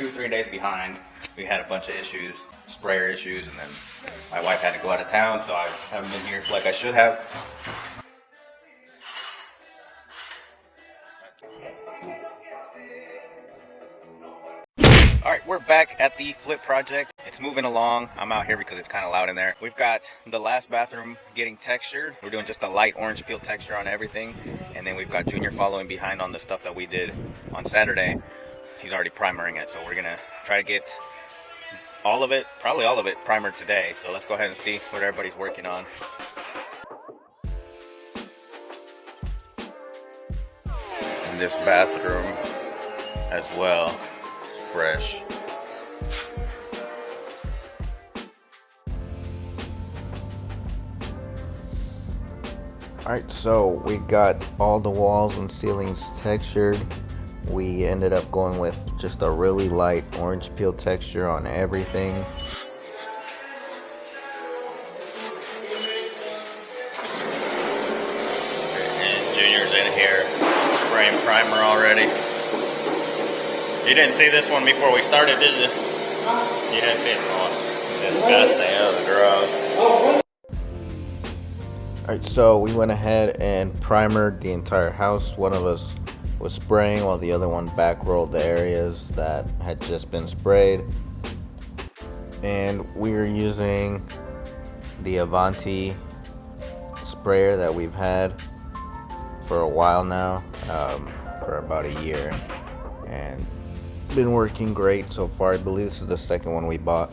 2-3 days behind. We had a bunch of issues, sprayer issues, and then my wife had to go out of town, so I haven't been here like I should have. Alright, we're back at the flip project. It's moving along. I'm out here because it's kind of loud in there. We've got the last bathroom getting textured. We're doing just a light orange peel texture on everything. And then we've got Junior following behind on the stuff that we did on Saturday. He's already primering it, so we're going to try to get all of it, probably all of it, primered today. So let's go ahead and see what everybody's working on. And this bathroom as well. Fresh. Alright, so we got all the walls and ceilings textured. We ended up going with just a really light orange peel texture on everything. And Junior's in here spraying primer already. You didn't see this one before we started, did you? You didn't see it? Oh, disgusting. Oh, gross. Alright, so we went ahead and primered the entire house. One of us was spraying while the other one back rolled the areas that had just been sprayed. And we were using the Avanti sprayer that we've had for a while now, for about a year. And been working great so far. I believe this is the second one we bought.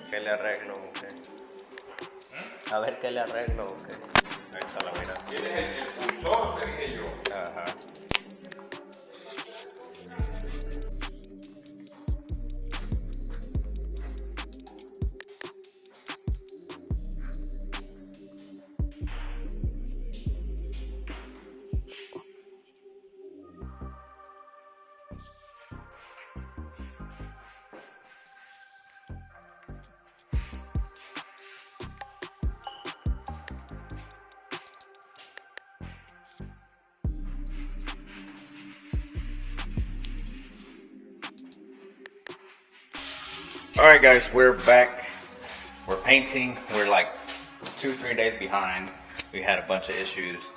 ¿Qué le arreglo o qué? A ver qué le arreglo o qué. Ahí está la mira. ¿Tienes el pulsor? Le dije yo. Ajá. Alright guys, we're back. We're painting. We're like 2-3 days behind. We had a bunch of issues,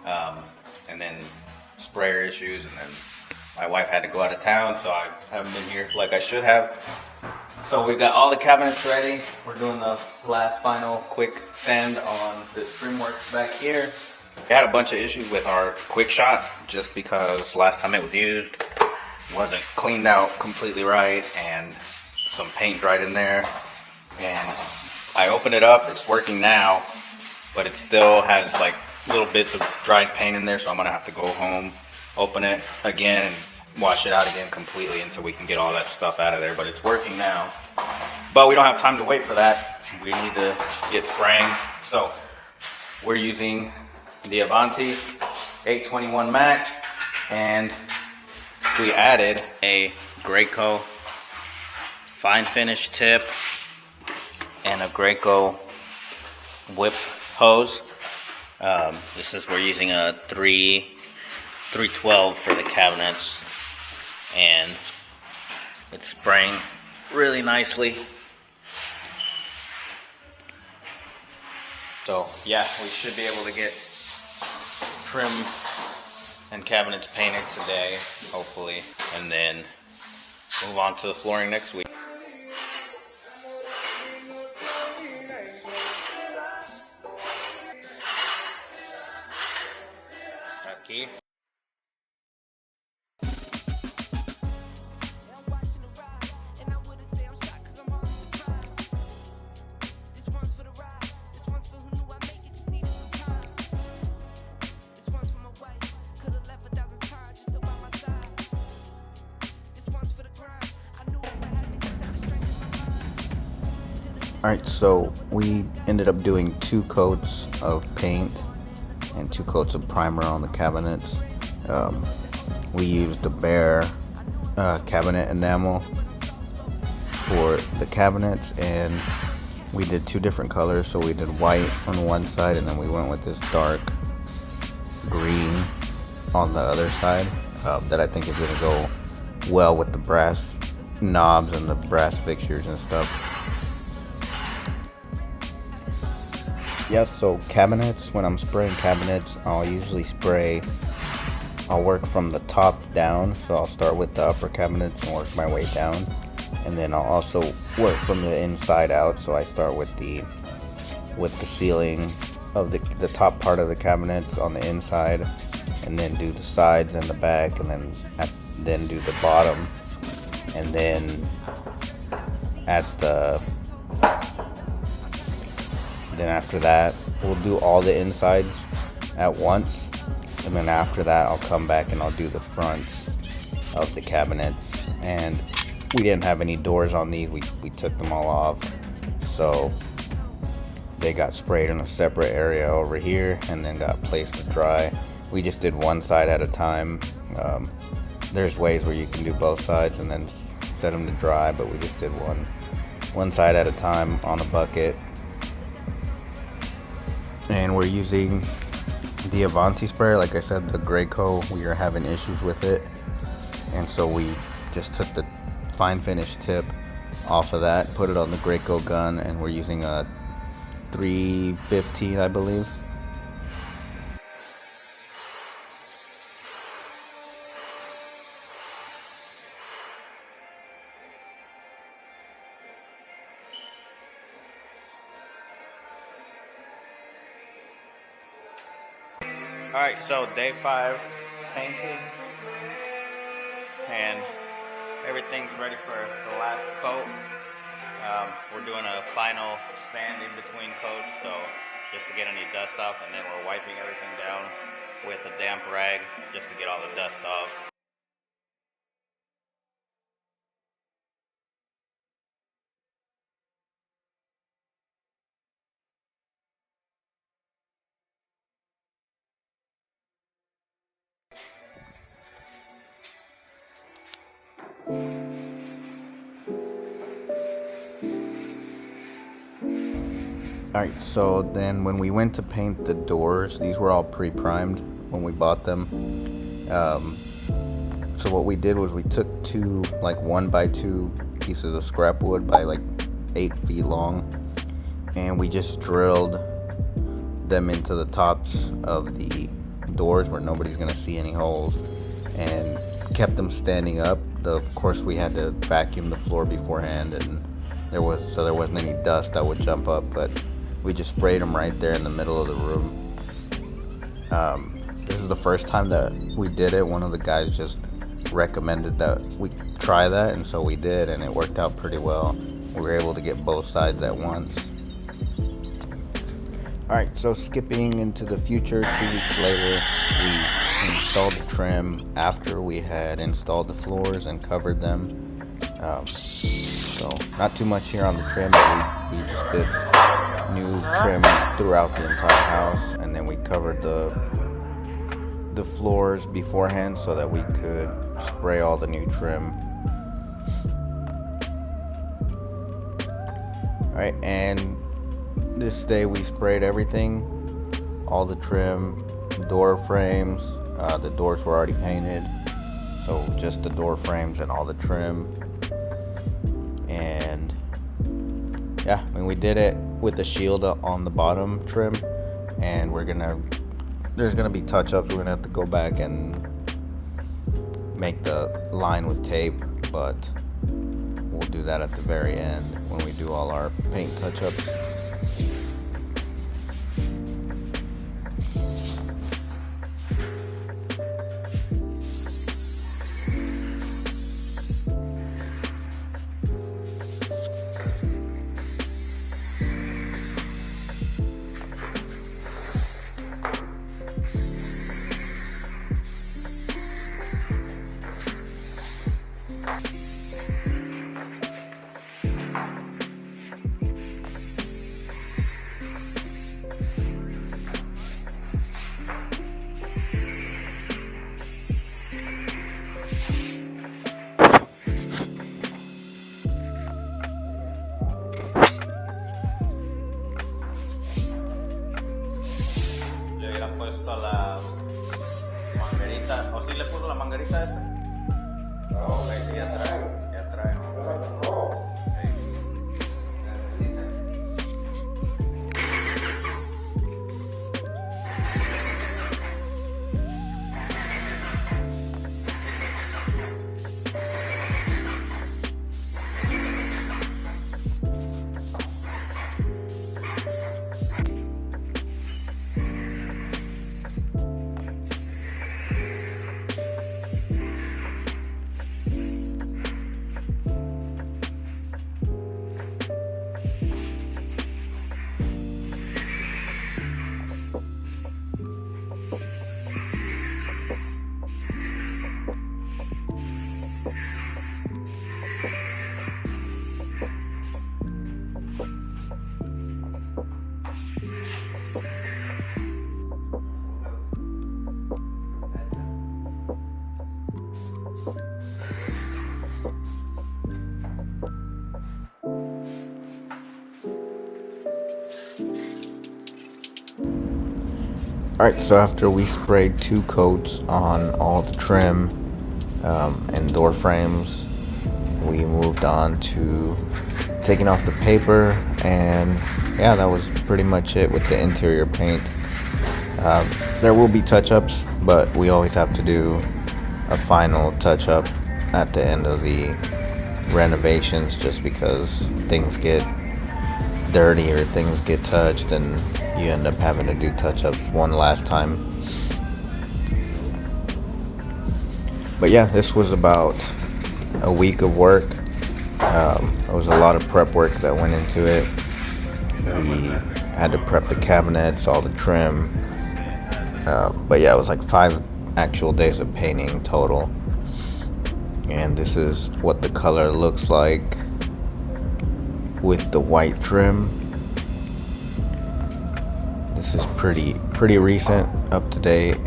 and then sprayer issues, and then my wife had to go out of town, so I haven't been here like I should have. So we've got all the cabinets ready. We're doing the last final quick sand on this trim works back here. We had a bunch of issues with our quick shot just because last time it was used wasn't cleaned out completely right, and some paint dried in there. And I opened it up, it's working now, but it still has like little bits of dried paint in there, so I'm gonna have to go home, open it again, and wash it out again completely until we can get all that stuff out of there. But it's working now. But we don't have time to wait for that. We need to get spraying. So we're using the Avanti 821 Max, and we added a Graco fine finish tip and a Graco whip hose. This is, we're using a 312 for the cabinets, and it's spraying really nicely. So yeah, we should be able to get trim and cabinets painted today, hopefully, and then move on to the flooring next week. Key. Alright, so we ended up doing 2 coats of paint and 2 coats of primer on the cabinets. We used the bare cabinet enamel for the cabinets, and we did 2 different colors. So we did white on one side, and then we went with this dark green on the other side that I think is going to go well with the brass knobs and the brass fixtures and stuff. Yeah, so cabinets, when I'm spraying cabinets, I'll work from the top down. So I'll start with the upper cabinets and work my way down. And then I'll also work from the inside out. So I start with the ceiling of the top part of the cabinets on the inside, and then do the sides and the back, and then do the bottom. And then then after that, we'll do all the insides at once, and then after that, I'll come back and I'll do the fronts of the cabinets. And we didn't have any doors on these; we took them all off, so they got sprayed in a separate area over here, and then got placed to dry. We just did one side at a time. There's ways where you can do both sides and then set them to dry, but we just did one side at a time on a bucket. And we're using the Avanti sprayer. Like I said, the Graco, we are having issues with it, and so we just took the fine finish tip off of that, put it on the Graco gun, and we're using a 315, I believe. Alright, so day 5 painting, and everything's ready for the last coat. We're doing a final sand in between coats, so just to get any dust off, and then we're wiping everything down with a damp rag just to get all the dust off. Alright, so then when we went to paint the doors, these were all pre-primed when we bought them. So what we did was we took 2 like 1x2 pieces of scrap wood by like 8 feet long, and we just drilled them into the tops of the doors where nobody's gonna see any holes, and kept them standing up. Of course, we had to vacuum the floor beforehand, and there wasn't any dust that would jump up, but we just sprayed them right there in the middle of the room. This is the first time that we did it. One of the guys just recommended that we try that, and so we did, and it worked out pretty well. We were able to get both sides at once. Alright, so skipping into the future, 2 weeks later, we installed the trim after we had installed the floors and covered them. So not too much here on the trim, but we just did new trim throughout the entire house, and then we covered the floors beforehand so that we could spray all the new trim. Alright, and this day we sprayed everything, all the trim, door frames. The doors were already painted, so just the door frames and all the trim. And yeah, I mean, we did it with the shield on the bottom trim, and there's gonna be touch-ups. We're gonna have to go back and make the line with tape, but we'll do that at the very end when we do all our paint touch-ups. Le hubieran puesto la manguerita, o si le puso la manguerita esta. Ok, sí, ya trae. Okay. Alright, so after we sprayed 2 coats on all the trim and door frames, we moved on to taking off the paper, and yeah, that was pretty much it with the interior paint. There will be touch-ups, but we always have to do a final touch-up at the end of the renovations, just because things get dirty or things get touched and you end up having to do touch-ups one last time. But yeah, this was about a week of work. There was a lot of prep work that went into it. We had to prep the cabinets, all the trim. But yeah, it was like 5 actual days of painting total. And this is what the color looks like with the white trim. This is pretty recent, up to date.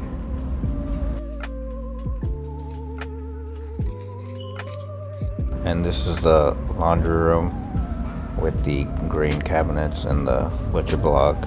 And this is the laundry room with the green cabinets and the butcher block.